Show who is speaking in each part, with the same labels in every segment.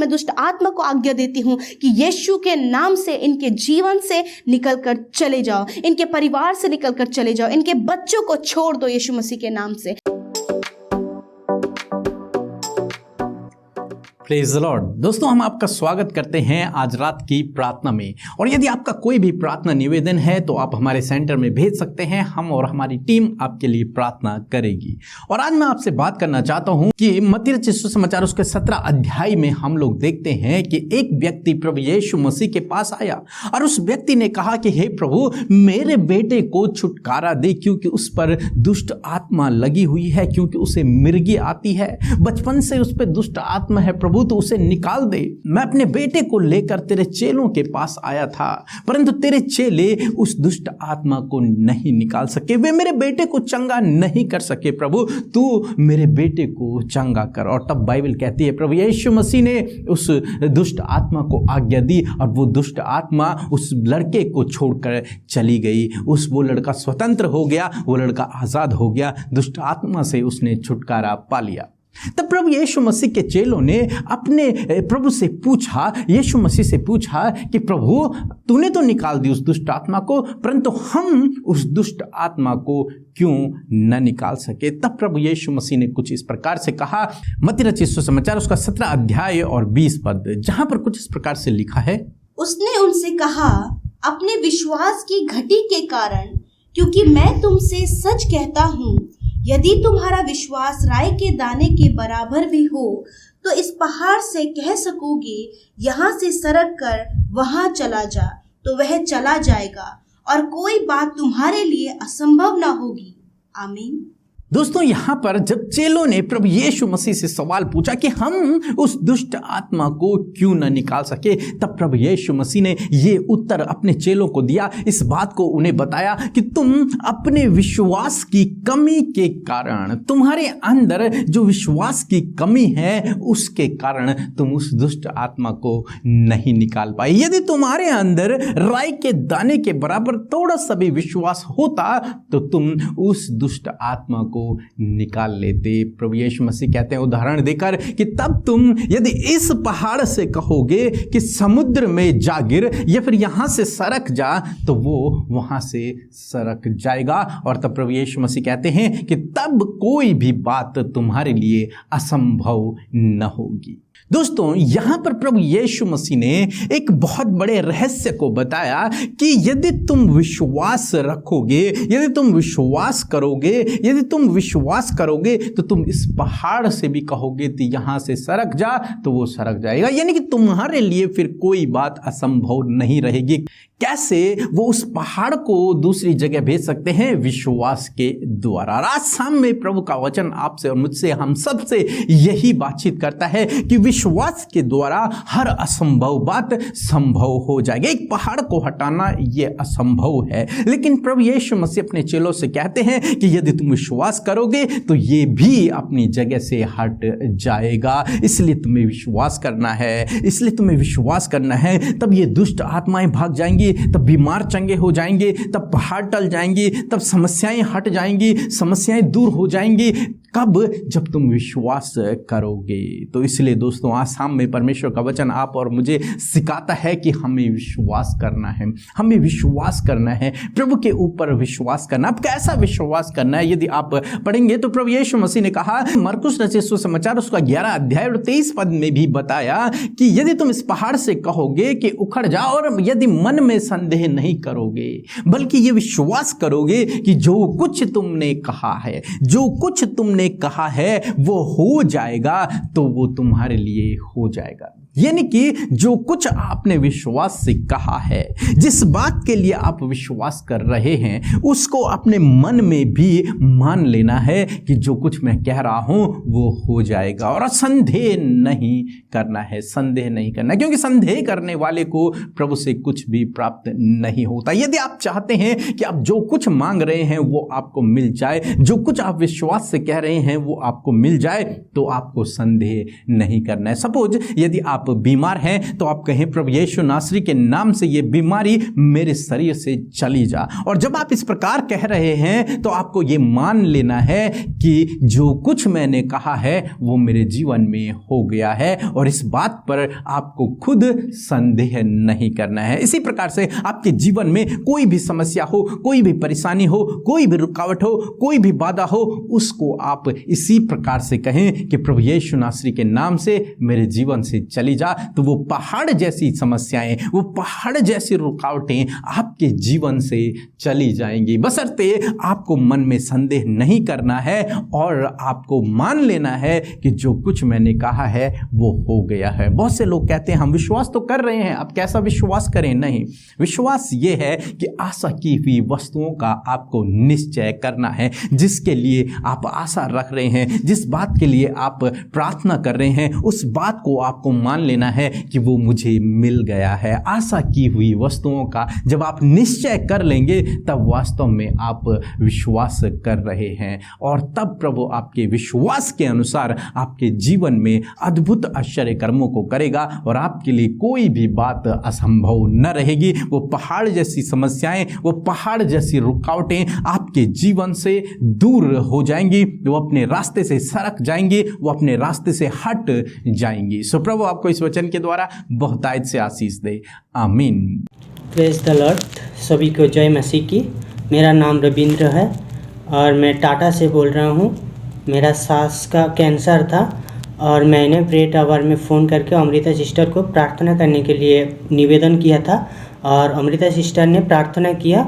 Speaker 1: मैं दुष्ट आत्मा को आज्ञा देती हूँ कि यीशु के नाम से इनके जीवन से निकलकर चले जाओ, इनके परिवार से निकलकर चले जाओ, इनके बच्चों को छोड़ दो यीशु मसीह के नाम से।
Speaker 2: Praise the Lord. दोस्तों, हम आपका स्वागत करते हैं आज रात की प्रार्थना में। और यदि आपका कोई भी प्रार्थना निवेदन है तो आप हमारे सेंटर में भेज सकते हैं। हम और हमारी टीम आपके लिए प्रार्थना करेगी। और आज मैं आपसे बात करना चाहता हूं कि मत्ती रचित सुसमाचार उसके 17 अध्याय में हम लोग देखते हैं कि एक व्यक्ति प्रभु यीशु मसीह के पास आया और उस व्यक्ति ने कहा कि हे प्रभु, मेरे बेटे को छुटकारा दे, क्योंकि उस पर दुष्ट आत्मा लगी हुई है, क्योंकि उसे मिर्गी आती है, बचपन से उस पर दुष्ट आत्मा है प्रभु, तो उसे निकाल दे। मैं अपने बेटे को लेकर तेरे चेलों के पास आया था, परंतु तेरे चेले उस दुष्ट आत्मा को नहीं निकाल सके, वे मेरे बेटे को चंगा नहीं कर सके। प्रभु, तू मेरे बेटे को चंगा कर। और तब बाइबल कहती है प्रभु यीशु मसीह ने उस दुष्ट आत्मा को आज्ञा दी और वो दुष्ट आत्मा उस लड़के को छोड़कर चली गई। वो लड़का स्वतंत्र हो गया, वो लड़का आजाद हो गया, दुष्ट आत्मा से उसने छुटकारा पा लिया। तब प्रभु यीशु मसीह के चेलों ने अपने प्रभु से पूछा, यीशु मसीह से पूछा कि प्रभु, तूने तो निकाल दी उस दुष्ट आत्मा को, परंतु हम उस दुष्ट आत्मा को क्यों न निकाल सके। तब प्रभु यीशु मसीह ने कुछ इस प्रकार से कहा, मत्ती रचित सुसमाचार उसका 17 अध्याय और 20 पद, जहां पर कुछ इस प्रकार से लिखा है,
Speaker 1: उसने उनसे कहा, अपने विश्वास की घटी के कारण, क्योंकि मैं तुमसे सच कहता हूँ, यदि तुम्हारा विश्वास राई के दाने के बराबर भी हो तो इस पहाड़ से कह सकोगे, यहाँ से सरक कर वहाँ चला जा, तो वह चला जाएगा, और कोई बात तुम्हारे लिए असंभव ना होगी। आमीन।
Speaker 2: दोस्तों, यहाँ पर जब चेलों ने प्रभु यीशु मसीह से सवाल पूछा कि हम उस दुष्ट आत्मा को क्यों न निकाल सके, तब प्रभु यीशु मसीह ने ये उत्तर अपने चेलों को दिया। इस बात को उन्हें बताया कि तुम अपने विश्वास की कमी के कारण, तुम्हारे अंदर जो विश्वास की कमी है उसके कारण तुम उस दुष्ट आत्मा को नहीं निकाल पाए। यदि तुम्हारे अंदर राई के दाने के बराबर थोड़ा सा भी विश्वास होता तो तुम उस दुष्ट आत्मा को निकाल लेते। प्रभु यीशु मसीह कहते हैं उदाहरण देकर कि तब तुम यदि इस पहाड़ से कहोगे कि समुद्र में जा गिर या फिर यहां से सरक जा, तो वो वहां से सरक जाएगा। और तब प्रभु यीशु मसीह कहते हैं कि तब कोई भी बात तुम्हारे लिए असंभव न होगी। दोस्तों, यहां पर प्रभु यीशु मसीह ने एक बहुत बड़े रहस्य को बताया कि यदि तुम विश्वास रखोगे, यदि तुम विश्वास करोगे तो तुम इस पहाड़ से भी कहोगे तो यहां से सरक जा, तो वो सरक जाएगा। यानी कि तुम्हारे लिए फिर कोई बात असंभव नहीं रहेगी। कैसे वो उस पहाड़ को दूसरी जगह भेज सकते हैं? विश्वास के द्वारा। आज शाम में प्रभु का वचन आपसे और मुझसे, हम सब से यही बातचीत करता है कि विश्वास के द्वारा हर असंभव बात संभव हो जाएगी। एक पहाड़ को हटाना ये असंभव है, लेकिन प्रभु यीशु मसीह अपने चेलों से कहते हैं कि यदि तुम विश्वास करोगे तो ये भी अपनी जगह से हट जाएगा। इसलिए तुम्हें विश्वास करना है, तब ये दुष्ट आत्माएं भाग जाएंगी, तब बीमार चंगे हो जाएंगे, तब पहाड़ टल जाएंगी, तब समस्याएं हट जाएंगी, समस्याएं दूर हो जाएंगी। कब? जब तुम विश्वास करोगे। तो इसलिए दोस्तों, आज शाम में परमेश्वर का वचन आप और मुझे सिखाता है कि हमें विश्वास करना है, प्रभु के ऊपर विश्वास करना। अब कैसा विश्वास करना है? यदि आप पढ़ेंगे तो प्रभु यीशु मसीह ने कहा, मरकुस रचित सुसमाचार उसका 11 अध्याय और 23 पद में भी बताया कि यदि तुम इस पहाड़ से कहोगे कि उखड़ जा, और यदि मन में संदेह नहीं करोगे बल्कि ये विश्वास करोगे कि जो कुछ तुमने कहा है वो हो जाएगा, तो वो तुम्हारे लिए हो जाएगा। यानी कि जो कुछ आपने विश्वास से कहा है, जिस बात के लिए आप विश्वास कर रहे हैं, उसको अपने मन में भी मान लेना है कि जो कुछ मैं कह रहा हूं वो हो जाएगा। और संदेह नहीं करना, क्योंकि संदेह करने वाले को प्रभु से कुछ भी प्राप्त नहीं होता। यदि आप चाहते हैं कि आप जो कुछ मांग रहे हैं वो आपको मिल जाए, जो कुछ आप विश्वास से कह रहे हैं वो आपको मिल जाए, तो आपको संदेह नहीं करना है। सपोज यदि आप आप बीमार हैं तो आप कहें प्रभु यीशु नासरी के नाम से ये बीमारी मेरे शरीर से चली जा। और जब आप इस प्रकार कह रहे हैं तो आपको ये मान लेना है कि जो कुछ मैंने कहा है वो मेरे जीवन में हो गया है, और इस बात पर आपको खुद संदेह नहीं करना है। इसी प्रकार से आपके जीवन में कोई भी समस्या हो, कोई भी परेशानी हो, कोई भी रुकावट हो, कोई भी बाधा हो, उसको आप इसी प्रकार से कहें कि प्रभु यीशु नासरी के नाम से मेरे जीवन से चली जा। तो वो पहाड़ जैसी समस्याएं, वो पहाड़ जैसी रुकावटें आपके जीवन से चली जाएंगी, बशर्ते आपको मन में संदेह नहीं करना है और आपको मान लेना है कि जो कुछ मैंने कहा है वो हो गया है। बहुत से लोग कहते हैं हम विश्वास तो कर रहे हैं, अब कैसा विश्वास करें? नहीं, विश्वास ये है कि आशा की हुई वस्तुओं का आपको निश्चय करना है। जिसके लिए आप आशा रख रहे हैं, जिस बात के लिए आप प्रार्थना कर रहे हैं, उस बात को आपको मान लेना है कि वो मुझे मिल गया है। आशा की हुई वस्तुओं का जब आप निश्चय कर लेंगे तब वास्तव में आप विश्वास कर रहे हैं, और तब प्रभु आपके विश्वास के अनुसार आपके जीवन में अद्भुत आश्चर्य कर्मों को करेगा और आपके लिए कोई भी बात असंभव न रहेगी। वो पहाड़ जैसी समस्याएं, वो पहाड़ जैसी रुकावटें आपके जीवन से दूर हो जाएंगी, वो अपने रास्ते से सरक जाएंगी, वो अपने रास्ते से हट जाएंगी। सो प्रभु आपको इस वचन के द्वारा बहुतायत से आशीष दे, आमीन।
Speaker 3: Praise the Lord. सभी को जय मसीह की। मेरा नाम रविंद्र है और मैं टाटा से बोल रहा हूँ। मेरा सास का कैंसर था और मैंने प्रेयर टावर में फ़ोन करके अमृता सिस्टर को प्रार्थना करने के लिए निवेदन किया था, और अमृता सिस्टर ने प्रार्थना किया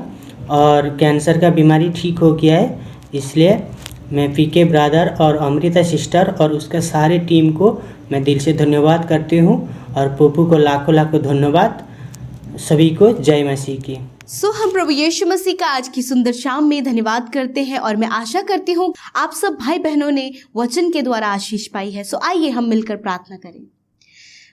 Speaker 3: और कैंसर का बीमारी ठीक हो गया है। इसलिए मैं पीके ब्रदर और अमृता सिस्टर और उसका सारे टीम को मैं दिल से धन्यवाद करती हूँ, और पप्पू को लाखों लाखों धन्यवाद। सभी को जय मसीह की।
Speaker 1: हम प्रभु यीशु मसीह का आज की सुंदर शाम में धन्यवाद करते हैं, और मैं आशा करती हूँ आप सब भाई बहनों ने वचन के द्वारा आशीष पाई है। आइए हम मिलकर प्रार्थना करें।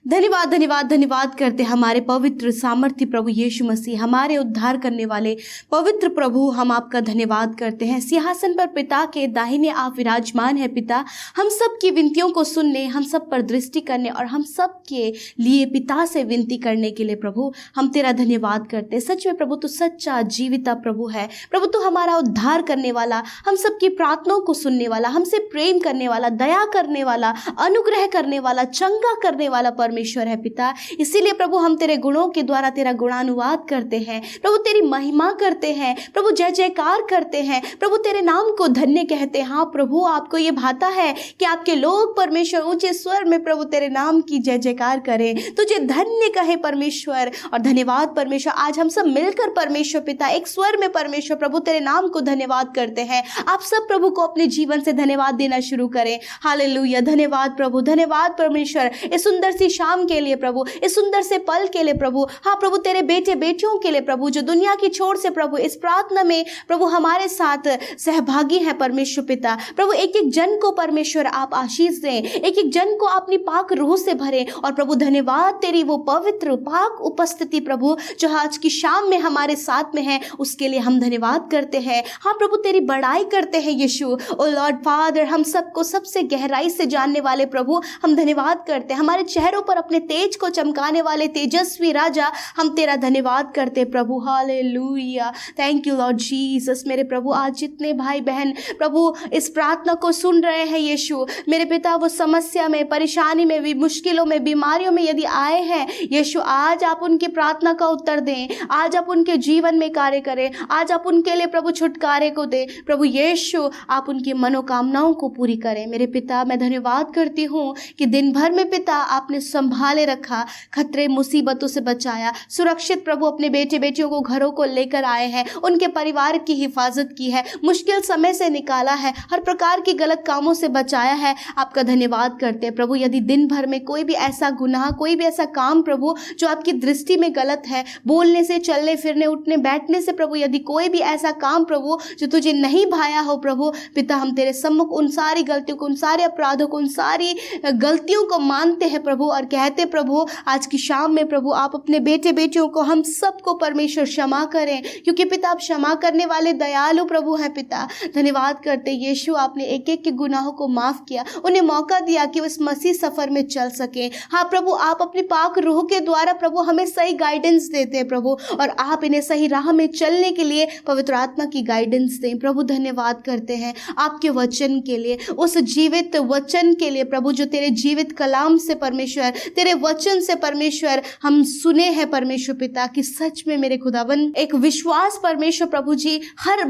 Speaker 1: धन्यवाद धन्यवाद धन्यवाद करते हमारे पवित्र सामर्थ्य प्रभु यीशु मसीह, हमारे उद्धार करने वाले पवित्र प्रभु, हम आपका धन्यवाद करते हैं। सिंहासन पर पिता के दाहिने आप विराजमान है। पिता, हम सब की विनतियों को सुनने, हम सब पर दृष्टि करने और हम सब के लिए पिता से विनती करने के लिए प्रभु हम तेरा धन्यवाद करते हैं। सच में प्रभु तू सच्चा जीविता प्रभु है। प्रभु तू हमारा उद्धार करने वाला, हम सब की प्रार्थनाओं को सुनने वाला, हमसे प्रेम करने वाला, दया करने वाला, अनुग्रह करने वाला, चंगा करने वाला परमेश्वर है पिता। इसीलिए प्रभु हम तेरे गुणों के द्वारा तेरा गुणानुवाद करते हैं प्रभु, तेरी महिमा करते हैं प्रभु, जय जयकार करते हैं प्रभु, तेरे नाम को धन्य कहते हैं। हाँ प्रभु, आपको ये भाता है कि आपके लोग परमेश्वर ऊंचे स्वर में प्रभु तेरे नाम की जय जयकार करें, तुझे धन्य कहे परमेश्वर। और धन्यवाद परमेश्वर, आज हम सब मिलकर परमेश्वर पिता एक स्वर में परमेश्वर प्रभु तेरे नाम को धन्यवाद करते हैं। आप सब प्रभु को अपने जीवन से धन्यवाद देना शुरू करें। हालेलुया, धन्यवाद प्रभु, धन्यवाद परमेश्वर इस सुंदर सी शाम के लिए प्रभु, इस सुंदर से पल के लिए प्रभु। हाँ प्रभु, तेरे बेटे बेटियों के लिए प्रभु जो दुनिया की छोर से प्रभु इस प्रार्थना में प्रभु हमारे साथ सहभागी है परमेश्वर पिता। प्रभु एक एक जन को परमेश्वर आप आशीष दें, एक एक जन को अपनी पाक रूह से भरें। और प्रभु धन्यवाद तेरी वो पवित्र पाक उपस्थिति प्रभु जो आज की शाम में हमारे साथ में है, उसके लिए हम धन्यवाद करते हैं। हाँ प्रभु, तेरी बड़ाई करते हैं यीशु। ओ लॉर्ड फादर, हम सबको सबसे गहराई से जानने वाले प्रभु हम धन्यवाद करते हैं। हमारे चेहरों पर अपने तेज को चमकाने वाले तेजस्वी राजा हम तेरा धन्यवाद करते प्रभु। Hallelujah, thank you Lord Jesus. मेरे प्रभु, आज जितने भाई बहन प्रभु इस प्रार्थना को सुन रहे हैं यीशु मेरे पिता, वो समस्या में, परेशानी में भी, मुश्किलों में, बीमारियों में यदि आए हैं यीशु, आज आप उनकी प्रार्थना का उत्तर दें, आज आप उनके जीवन में कार्य करें, आज आप उनके लिए प्रभु छुटकारे को दें प्रभु यीशु, आप उनकी मनोकामनाओं को पूरी करें। मेरे पिता, मैं धन्यवाद करती हूँ कि दिन भर में पिता आपने संभाले रखा, खतरे मुसीबतों से बचाया, सुरक्षित प्रभु अपने बेटे बेटियों को घरों को लेकर आए हैं, उनके परिवार की हिफाजत की है, मुश्किल समय से निकाला है, हर प्रकार की गलत कामों से बचाया है। आपका धन्यवाद करते हैं प्रभु। यदि दिन भर में कोई भी ऐसा गुनाह, कोई भी ऐसा काम प्रभु जो आपकी दृष्टि में गलत है, बोलने से, चलने फिरने, उठने बैठने से प्रभु यदि कोई भी ऐसा काम प्रभु जो तुझे नहीं भाया हो प्रभु पिता, हम तेरे सम्मुख उन सारी गलतियों को, उन सारे अपराधों को, उन सारी गलतियों को मानते हैं प्रभु, और कहते प्रभु आज की शाम में प्रभु आप अपने बेटे बेटियों को, हम सबको परमेश्वर क्षमा करें, क्योंकि पिता आप क्षमा करने वाले दयालु प्रभु हैं। पिता धन्यवाद करते यीशु, आपने एक एक के गुनाहों को माफ किया, उन्हें मौका दिया कि वो इस मसीह सफर में चल सके। हाँ प्रभु, आप अपने पाक रूह के द्वारा प्रभु हमें सही गाइडेंस देते हैं प्रभु, और आप इन्हें सही राह में चलने के लिए पवित्र आत्मा की गाइडेंस दें प्रभु। धन्यवाद करते हैं आपके वचन के लिए, उस जीवित वचन के लिए प्रभु, जो तेरे जीवित कलाम से परमेश्वर, तेरे वचन से परमेश्वर हम सुने हैं परमेश्वर पिता, कि सच में मेरे खुदावन एक विश्वास परमेश्वर प्रभु जी हर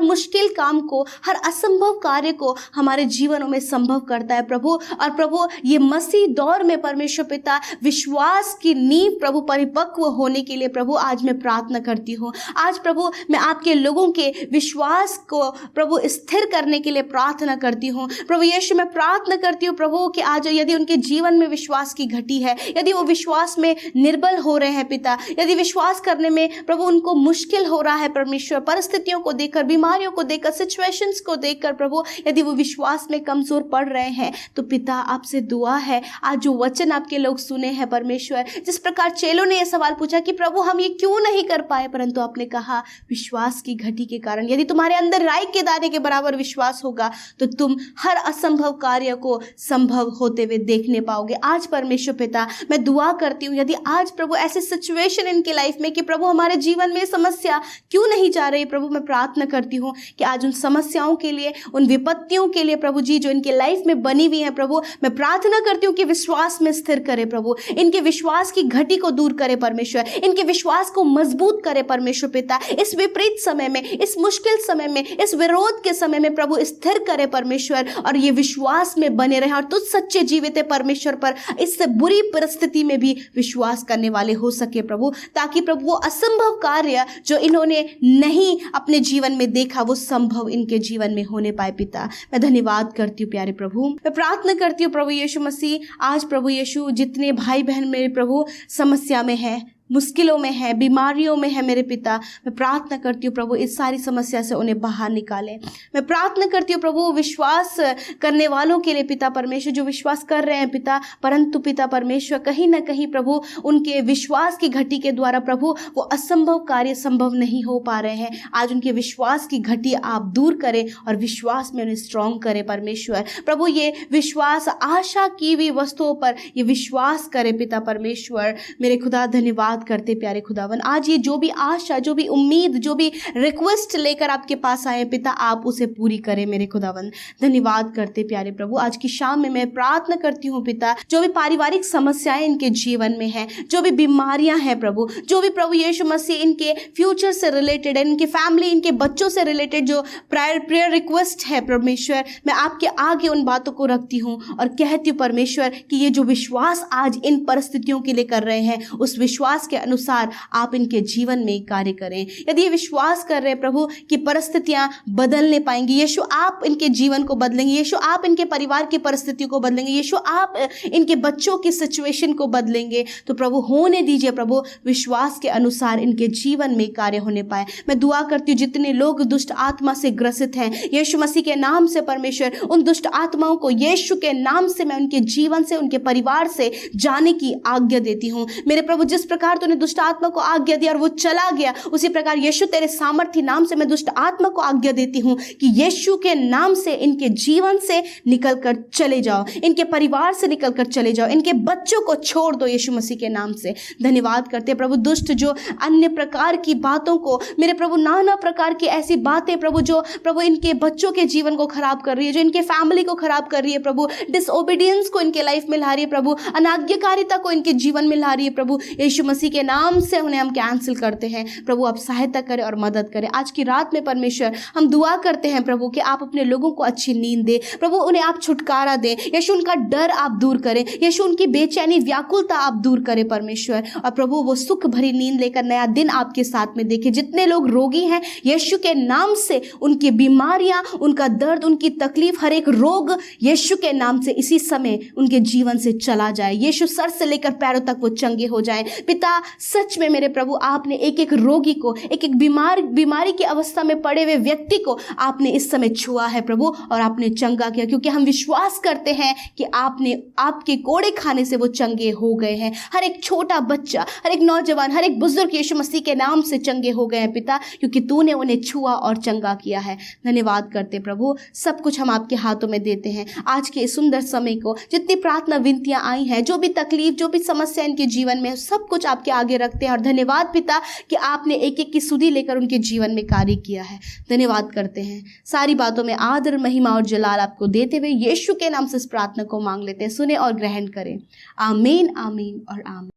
Speaker 1: मुश्किल काम को, हर असंभव कार्य को हमारे जीवनों में संभव करता है प्रभु। और प्रभु ये मसीह दौर में परमेश्वर पिता विश्वास की नींव प्रभु परिपक्व होने के लिए प्रभु आज मैं प्रार्थना करती हूँ। आज प्रभु मैं आपके लोगों के विश्वास को प्रभु स्थिर करने के लिए प्रार्थना करती हूँ प्रभु यीशु। मैं प्रार्थना करती हूँ प्रभु कि आज यदि उनके जीवन में विश्वास की घटी है, यदि वो विश्वास में निर्बल हो रहे हैं पिता, यदि विश्वास करने में प्रभु उनको मुश्किल हो रहा है परमेश्वर, परिस्थितियों को देखकर, बीमारियों को देखकर, सिचुएशंस को देखकर प्रभु यदि वो विश्वास में कमजोर पड़ रहे हैं, तो पिता आपसे दुआ है आज जो वचन आपके लोग सुने हैं परमेश्वर, जिस प्रकार चेलों ने यह सवाल पूछा कि प्रभु हम ये क्यों नहीं कर पाए, परंतु आपने कहा विश्वास की घटी के कारण यदि तुम्हारे अंदर राई के दाने के बराबर विश्वास होगा तो तुम हर असंभव कार्य को संभव होते हुए देखने पाओगे। आज परमेश्वर पिता मैं दुआ करती हूँ, यदि आज प्रभु ऐसे सिचुएशन इनके लाइफ में कि प्रभु हमारे जीवन में समस्या क्यों नहीं जा रही, प्रभु मैं प्रार्थना करती हूँ कि आज उन समस्याओं के लिए, उन विपत्तियों के लिए प्रभु जी जो इनके लाइफ में बनी हुई है प्रभु, मैं प्रार्थना करती हूँ कि विश्वास में स्थिर करे प्रभु, इनके विश्वास की घटी को दूर करे परमेश्वर, इनके विश्वास को मजबूत करे परमेश्वर पिता। इस विपरीत समय में, इस मुश्किल समय में, इस विरोध के समय में प्रभु स्थिर करे परमेश्वर, और ये विश्वास में बने रहे और तुझ सच्चे जीवित परमेश्वर पर इससे बुरी परिस्थिति में भी विश्वास करने वाले हो सके प्रभु, ताकि प्रभु वो असंभव कार्य जो इन्होंने नहीं अपने जीवन में देखा वो संभव इनके जीवन में होने पाए। पिता मैं धन्यवाद करती हूँ प्यारे प्रभु, मैं प्रार्थना करती हूँ प्रभु यीशु मसीह, आज प्रभु यीशु जितने भाई बहन मेरे प्रभु समस्या में है, मुश्किलों में है, बीमारियों में है मेरे पिता, मैं प्रार्थना करती हूँ प्रभु इस सारी समस्या से उन्हें बाहर निकालें। मैं प्रार्थना करती हूँ प्रभु विश्वास करने वालों के लिए पिता परमेश्वर, जो विश्वास कर रहे हैं पिता, परंतु पिता परमेश्वर कहीं ना कहीं प्रभु उनके विश्वास की घटी के द्वारा प्रभु वो असंभव कार्य संभव नहीं हो पा रहे हैं। आज उनके विश्वास की घटी आप दूर करें और विश्वास में उन्हें स्ट्रॉन्ग करें परमेश्वर। प्रभु ये विश्वास आशा की हुई वस्तुओं पर ये विश्वास करे पिता परमेश्वर। मेरे खुदा धन्यवाद करते प्यारे खुदावन, आज ये जो भी आशा, जो भी उम्मीद, जो भी रिक्वेस्ट लेकर आपके पास आए पिता, आप उसे पूरी करें मेरे खुदावन। धन्यवाद करते प्यारे प्रभु, आज की शाम में मैं प्रार्थना करती हूँ पिता, जो भी पारिवारिक समस्याएं इनके जीवन में हैं, जो भी बीमारियां हैं प्रभु, जो भी प्रभु यीशु मसीह इनके फ्यूचर से रिलेटेड है, इनके फैमिली, इनके बच्चों से रिलेटेड जो प्रेयर रिक्वेस्ट है परमेश्वर, मैं आपके आगे उन बातों को रखती हूँ और कहती हूँ परमेश्वर कि ये जो विश्वास आज इन परिस्थितियों के लिए कर रहे हैं, उस विश्वास के अनुसार आप इनके जीवन में कार्य करें। यदि ये विश्वास कर रहे हैं प्रभु कि परिस्थितियां बदलने पाएंगी, यीशु आप इनके जीवन को बदलेंगे, यीशु आप इनके परिवार की परिस्थितियों को बदलेंगे, यीशु आप इनके बच्चों की सिचुएशन को बदलेंगे, तो प्रभु होने दीजिए प्रभु, विश्वास के अनुसार इनके जीवन में कार्य होने पाए। मैं दुआ करती हूँ जितने लोग दुष्ट आत्मा से ग्रसित हैं, यीशु मसीह के नाम से परमेश्वर उन दुष्ट आत्माओं को यीशु के नाम से मैं उनके जीवन से, उनके परिवार से जाने की आज्ञा देती हूँ। मेरे प्रभु जिस प्रकार तूने दुष्ट आत्मा को आज्ञा दिया और वो चला गया, उसी प्रकार यीशु तेरे सामर्थ्य नाम से मैं दुष्ट आत्मा को आज्ञा देती हूँ कि यीशु के नाम से इनके जीवन से निकलकर चले जाओ, इनके परिवार से निकलकर चले जाओ, इनके बच्चों को छोड़ दो यीशु मसीह के नाम से। धन्यवाद करते प्रभु, दुष्ट जो अन्य प्रकार की बातों को, मेरे प्रभु नाना प्रकार की ऐसी बातें प्रभु जो प्रभु इनके बच्चों के जीवन को खराब कर रही है, जो इनके फैमिली को खराब कर रही है प्रभु, डिसओबीडियंस को इनके लाइफ में ला रही है प्रभु, अनाज्ञाकारिता को इनके जीवन में ला रही है प्रभु, यीशु मसीह के नाम से उन्हें हम कैंसिल करते हैं प्रभु। आप सहायता करें और मदद करें। आज की रात में परमेश्वर हम दुआ करते हैं प्रभु कि आप अपने लोगों को अच्छी नींद दें प्रभु, उन्हें आप छुटकारा दें यीशु, उनका डर आप दूर करें यीशु, उनकी बेचैनी व्याकुलता आप दूर करें परमेश्वर, और प्रभु वो सुख भरी नींद लेकर नया दिन आपके साथ में देखें। जितने लोग रोगी हैं यीशु के नाम से उनकी बीमारियां, उनका दर्द, उनकी तकलीफ, हर एक रोग यीशु के नाम से इसी समय उनके जीवन से चला जाए। यीशु सर से लेकर पैरों तक वो चंगे हो जाएं। पिता पिता, सच में मेरे प्रभु आपने एक एक रोगी को, एक एक बीमारी की अवस्था में पड़े हुए व्यक्ति को आपने इस समय छुआ है प्रभु, और आपने चंगा किया, क्योंकि हम विश्वास करते हैं कि आपने आपके कोड़े खाने से वो चंगे हो गए हैं। हर एक छोटा बच्चा, हर एक नौजवान, हर एक बुजुर्ग यीशु मसीह के नाम से चंगे हो गए हैं पिता, क्योंकि तूने उन्हें छुआ और चंगा किया है। धन्यवाद करते प्रभु, सब कुछ हम आपके हाथों में देते हैं। आज के इस सुंदर समय को, जितनी प्रार्थना विनतियां आई हैं, जो भी तकलीफ, जो भी समस्या इनके जीवन में, सब कुछ आपके आगे रखते हैं। और धन्यवाद पिता कि आपने एक एक की सुधि लेकर उनके जीवन में कार्य किया है। धन्यवाद करते हैं। सारी बातों में आदर, महिमा और जलाल आपको देते हुए यीशु के नाम से इस प्रार्थना को मांग लेते हैं। सुने और ग्रहण करें। आमीन, आमीन और आमीन।